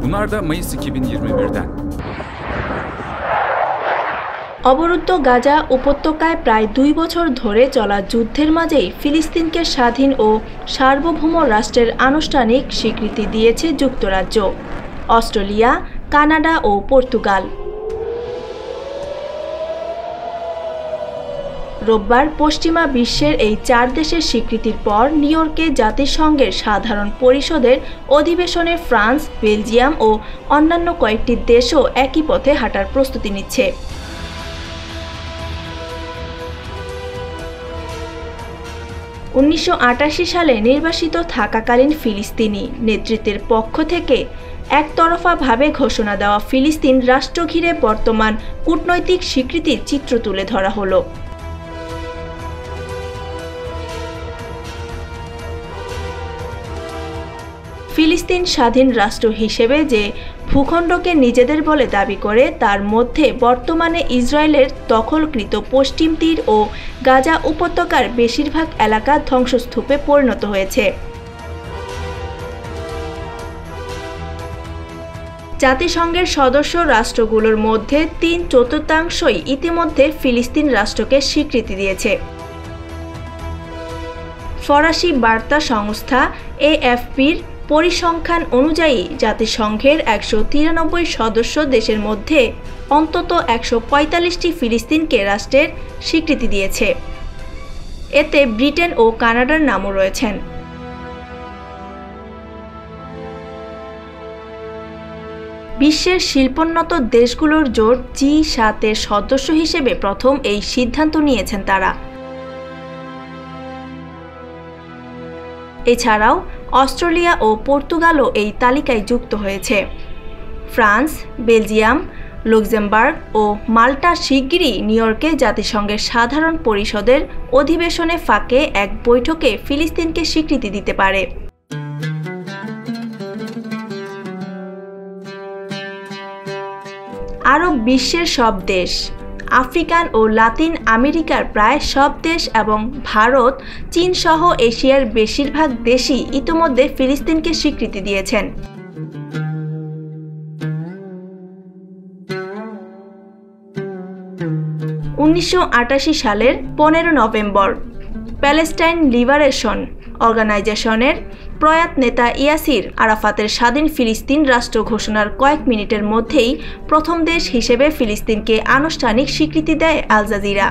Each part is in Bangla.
Bunlar da Mayıs 2021'den. অবরুদ্ধ গাজা উপত্যকায় প্রায় 2 বছর ধরে চলা যুদ্ধের মাঝেই ফিলিস্তিনকে স্বাধীন ও সার্বভৌম রাষ্ট্রের আনুষ্ঠানিক স্বীকৃতি দিয়েছে যুক্তরাজ্য, অস্ট্রেলিয়া, কানাডা ও পর্তুগাল। রোববার পশ্চিমা বিশ্বের এই 4 দেশের স্বীকৃতির পর নিউ ইয়র্কে জাতিসংঘের সাধারণ পরিষদের অধিবেশনে ফ্রান্স, বেলজিয়াম ও অন্যান্য কয়েকটি দেশও একই পথে হাঁটার প্রস্তুতি নিচ্ছে। 1988 সালে নির্বাসিত থাকাকালীন ফিলিস্তিনি নেতৃত্বের পক্ষ থেকে একতরফাভাবে ঘোষণা দেওয়া ফিলিস্তিন রাষ্ট্র ঘিরে বর্তমান কূটনৈতিক স্বীকৃতির চিত্র তুলে ধরা হলো। ফিলিস্তিন স্বাধীন রাষ্ট্র হিসেবে যে ভূখণ্ডকে নিজেদের বলে দাবি করে তার মধ্যে বর্তমানে ইসরায়েলের দখলকৃত পশ্চিম তীর ও গাজা উপত্যকার বেশিরভাগ এলাকা ধ্বংসস্তূপে পরিণত হয়েছে। জাতিসংঘের সদস্য রাষ্ট্রগুলোর মধ্যে 3/4 ইতিমধ্যে ফিলিস্তিন রাষ্ট্রকে স্বীকৃতি দিয়েছে। ফরাসি বার্তা সংস্থা AFP'র পরিসংখ্যান অনুযায়ী জাতিসংঘের 193 সদস্য দেশের মধ্যে অন্তত 145টি ফিলিস্তিনকে রাষ্ট্রের স্বীকৃতি দিয়েছে। এতে ব্রিটেন ও কানাডার নামও রয়েছেন। বিশ্বের শিল্পোন্নত দেশগুলোর জোট G7-এর সদস্য হিসেবে প্রথম এই সিদ্ধান্ত নিয়েছেন তারা। এছাড়াও অস্ট্রেলিয়া ও পর্তুগালও এই তালিকায় যুক্ত হয়েছে। ফ্রান্স, বেলজিয়াম, লুক্সেমবার্গ ও মাল্টা শিগগিরই নিউ ইয়র্কে জাতিসংঘের সাধারণ পরিষদের অধিবেশনে ফাঁকে এক বৈঠকে ফিলিস্তিনকে স্বীকৃতি দিতে পারে। আরব বিশ্বের সব দেশ, আফ্রিকান ও লাতিন আমেরিকার প্রায় সব দেশ এবং ভারত, চীন সহ এশিয়ার বেশিরভাগ দেশই ইতিমধ্যে ফিলিস্তিনকে স্বীকৃতি দিয়েছেন। (1988 সালের 15 নভেম্বর প্যালেস্টাইন লিবারেশন অর্গানাইজেশনের প্রয়াত নেতা ইয়াসির আরাফাতের স্বাধীন ফিলিস্তিন রাষ্ট্র ঘোষণার কয়েক মিনিটের মধ্যেই প্রথম দেশ হিসেবে ফিলিস্তিনকে আনুষ্ঠানিক স্বীকৃতি দেয় আল জাজিরা।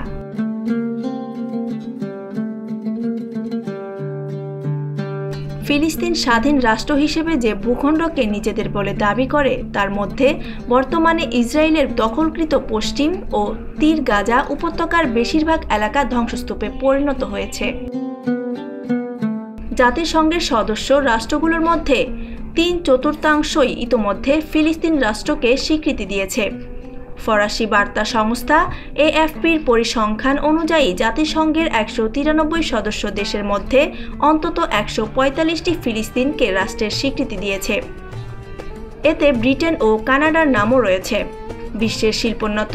ফিলিস্তিন স্বাধীন রাষ্ট্র হিসেবে যে ভূখণ্ডকে নিজেদের বলে দাবি করে তার মধ্যে বর্তমানে ইসরায়েলের দখলকৃত পশ্চিম ও তীর গাজা উপত্যকার বেশিরভাগ এলাকা ধ্বংসস্তূপে পরিণত হয়েছে। জাতিসংঘের সদস্য রাষ্ট্রগুলোর মধ্যে 3/4 ইতোমধ্যে ফিলিস্তিন রাষ্ট্রকে স্বীকৃতি দিয়েছে। ফরাসি বার্তা সংস্থা AFP'র পরিসংখ্যান অনুযায়ী জাতিসংঘের 193 সদস্য দেশের মধ্যে অন্তত 145টি ফিলিস্তিনকে রাষ্ট্রের স্বীকৃতি দিয়েছে। এতে ব্রিটেন ও কানাডার নামও রয়েছে। বিশ্বের শিল্পোন্নত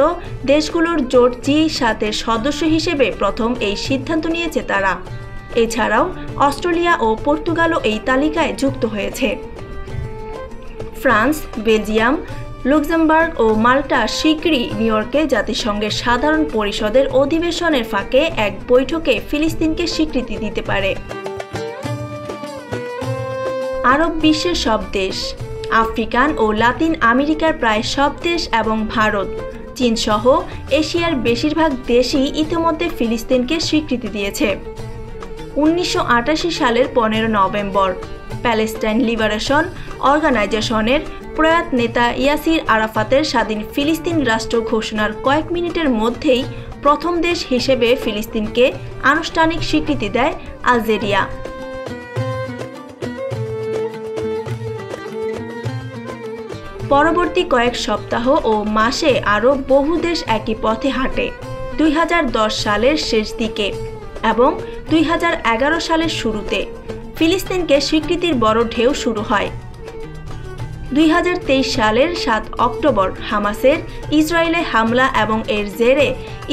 দেশগুলোর জোট G7-এর সদস্য হিসেবে প্রথম এই সিদ্ধান্ত নিয়েছে তারা। এছাড়াও অস্ট্রেলিয়া ও পর্তুগালও এই তালিকায় যুক্ত হয়েছে। ফ্রান্স, বেলজিয়াম, লুক্সেমবার্গ ও মাল্টা শিগগিরই নিউ ইয়র্কে জাতিসংঘের সাধারণ পরিষদের অধিবেশনের ফাঁকে এক বৈঠকে ফিলিস্তিনকে স্বীকৃতি দিতে পারে। আরব বিশ্বের সব দেশ, আফ্রিকান ও লাতিন আমেরিকার প্রায় সব দেশ এবং ভারত, চীন সহ এশিয়ার বেশিরভাগ দেশই ইতিমধ্যে ফিলিস্তিনকে স্বীকৃতি দিয়েছে। 1988 সালের 15 নভেম্বর প্যালেস্টাইন লিবারেশন অর্গানাইজেশনের প্রয়াত নেতা ইয়াসির আরাফাতের স্বাধীন ফিলিস্তিন রাষ্ট্র ঘোষণার কয়েক মিনিটের মধ্যেই প্রথম দেশ হিসেবে ফিলিস্তিনকে আনুষ্ঠানিক স্বীকৃতি দেয় আলজেরিয়া। পরবর্তী কয়েক সপ্তাহ ও মাসে আরও বহু দেশ একই পথে হাঁটে। 2010 সালের শেষ দিকে এবং 2011 সালের শুরুতে ফিলিস্তিনকে স্বীকৃতির বড় ঢেউ শুরু হয়। 2023 সালের 7 অক্টোবর হামাসের ইসরায়েলে হামলা এবং এর জেরে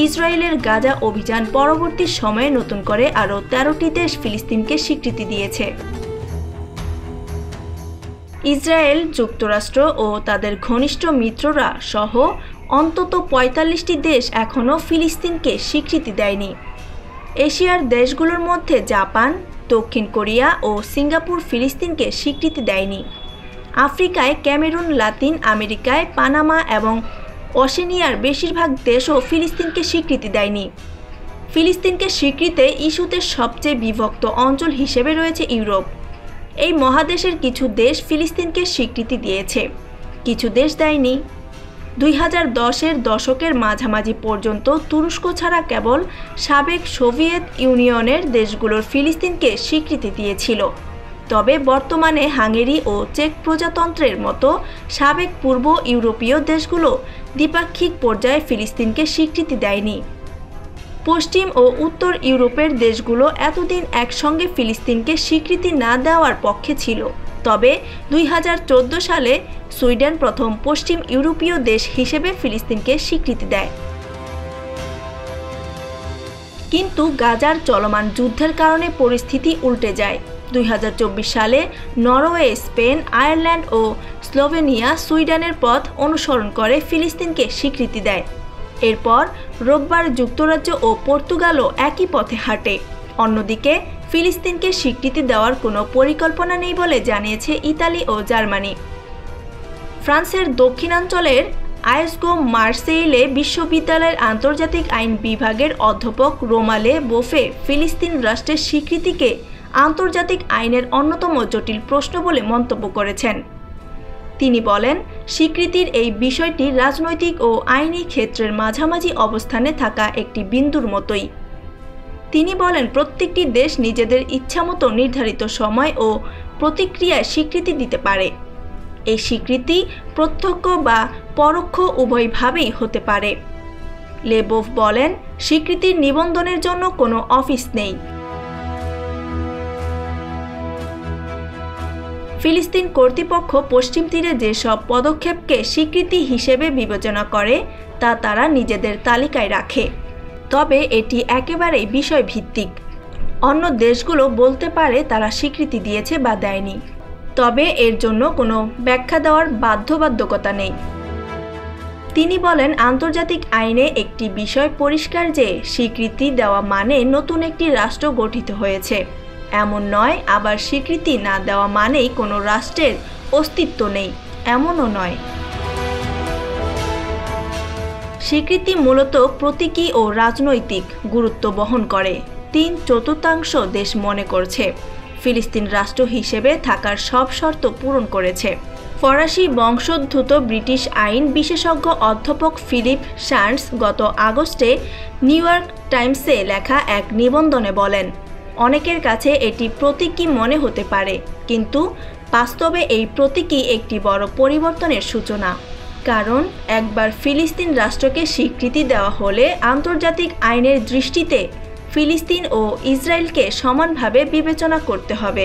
ইসরায়েলের গাজা অভিযান পরবর্তী সময়ে নতুন করে আরও 13টি দেশ ফিলিস্তিনকে স্বীকৃতি দিয়েছে। ইসরায়েল, যুক্তরাষ্ট্র ও তাদের ঘনিষ্ঠ মিত্ররা সহ অন্তত ৪৫টি দেশ এখনও ফিলিস্তিনকে স্বীকৃতি দেয়নি। এশিয়ার দেশগুলোর মধ্যে জাপান, দক্ষিণ কোরিয়া ও সিঙ্গাপুর ফিলিস্তিনকে স্বীকৃতি দেয়নি। আফ্রিকায় ক্যামেরুন, লাতিন আমেরিকায় পানামা এবং ওশেনিয়ার বেশিরভাগ দেশও ফিলিস্তিনকে স্বীকৃতি দেয়নি। ফিলিস্তিনকে স্বীকৃতি ইস্যুতে সবচেয়ে বিভক্ত অঞ্চল হিসেবে রয়েছে ইউরোপ। এই মহাদেশের কিছু দেশ ফিলিস্তিনকে স্বীকৃতি দিয়েছে, কিছু দেশ দেয়নি। ২০১০-এর দশকের মাঝামাঝি পর্যন্ত তুরস্ক ছাড়া কেবল সাবেক সোভিয়েত ইউনিয়নের দেশগুলোর ফিলিস্তিনকে স্বীকৃতি দিয়েছিল। তবে বর্তমানে হাঙ্গেরি ও চেক প্রজাতন্ত্রের মতো সাবেক পূর্ব ইউরোপীয় দেশগুলো দ্বিপাক্ষিক পর্যায়ে ফিলিস্তিনকে স্বীকৃতি দেয়নি। পশ্চিম ও উত্তর ইউরোপের দেশগুলো এতদিন একসঙ্গে ফিলিস্তিনকে স্বীকৃতি না দেওয়ার পক্ষে ছিল। তবে ২০১৪ সালে সুইডেন প্রথম পশ্চিম ইউরোপীয় দেশ হিসেবে ফিলিস্তিনকে স্বীকৃতি দেয়। কিন্তু গাজার চলমান যুদ্ধের কারণে পরিস্থিতি উল্টে যায়। ২০২৪ সালে নরওয়ে, স্পেন, আয়ারল্যান্ড ও স্লোভেনিয়া সুইডেনের পথ অনুসরণ করে ফিলিস্তিনকে স্বীকৃতি দেয়। এরপর রোববার যুক্তরাজ্য ও পর্তুগালও একই পথে হাঁটে। অন্যদিকে ফিলিস্তিনকে স্বীকৃতি দেওয়ার কোনো পরিকল্পনা নেই বলে জানিয়েছে ইতালি ও জার্মানি। ফ্রান্সের দক্ষিণাঞ্চলের আয়েসগো মার্সেইলে বিশ্ববিদ্যালয়ের আন্তর্জাতিক আইন বিভাগের অধ্যাপক রোমালে বোফে ফিলিস্তিন রাষ্ট্রের স্বীকৃতিকে আন্তর্জাতিক আইনের অন্যতম জটিল প্রশ্ন বলে মন্তব্য করেছেন। তিনি বলেন, স্বীকৃতির এই বিষয়টি রাজনৈতিক ও আইনি ক্ষেত্রের মাঝামাঝি অবস্থানে থাকা একটি বিন্দুর মতোই। তিনি বলেন, প্রত্যেকটি দেশ নিজেদের ইচ্ছামতো নির্ধারিত সময় ও প্রতিক্রিয়ায় স্বীকৃতি দিতে পারে। এই স্বীকৃতি প্রত্যক্ষ বা পরোক্ষ উভয়ভাবেই হতে পারে। লেবোভ বলেন, স্বীকৃতির নিবন্ধনের জন্য কোনো অফিস নেই। ফিলিস্তিন কর্তৃপক্ষ পশ্চিম তীরে যেসব পদক্ষেপকে স্বীকৃতি হিসেবে বিবেচনা করে তা তারা নিজেদের তালিকায় রাখে। তবে এটি একেবারেই বিষয়ভিত্তিক। অন্য দেশগুলো বলতে পারে তারা স্বীকৃতি দিয়েছে বা দেয়নি, তবে এর জন্য কোনো ব্যাখ্যা দেওয়ার বাধ্যবাধকতা নেই। তিনি বলেন, আন্তর্জাতিক আইনে একটি বিষয় পরিষ্কার যে স্বীকৃতি দেওয়া মানে নতুন একটি রাষ্ট্র গঠিত হয়েছে এমন নয়, আবার স্বীকৃতি না দেওয়া মানেই কোনো রাষ্ট্রের অস্তিত্ব নেই এমনও নয়। স্বীকৃতি মূলত প্রতীকী ও রাজনৈতিক গুরুত্ব বহন করে। ৩/৪ দেশ মনে করছে ফিলিস্তিন রাষ্ট্র হিসেবে থাকার সব শর্ত পূরণ করেছে। ফরাসি বংশোদ্ভূত ব্রিটিশ আইন বিশেষজ্ঞ অধ্যাপক ফিলিপ শান্টস গত আগস্টে নিউ ইয়র্ক টাইমসে লেখা এক নিবন্ধনে বলেন, অনেকের কাছে এটি প্রতীকী মনে হতে পারে, কিন্তু বাস্তবে এই প্রতীকী একটি বড় পরিবর্তনের সূচনা। কারণ একবার ফিলিস্তিন রাষ্ট্রকে স্বীকৃতি দেওয়া হলে আন্তর্জাতিক আইনের দৃষ্টিতে ফিলিস্তিন ও ইসরায়েলকে সমানভাবে বিবেচনা করতে হবে।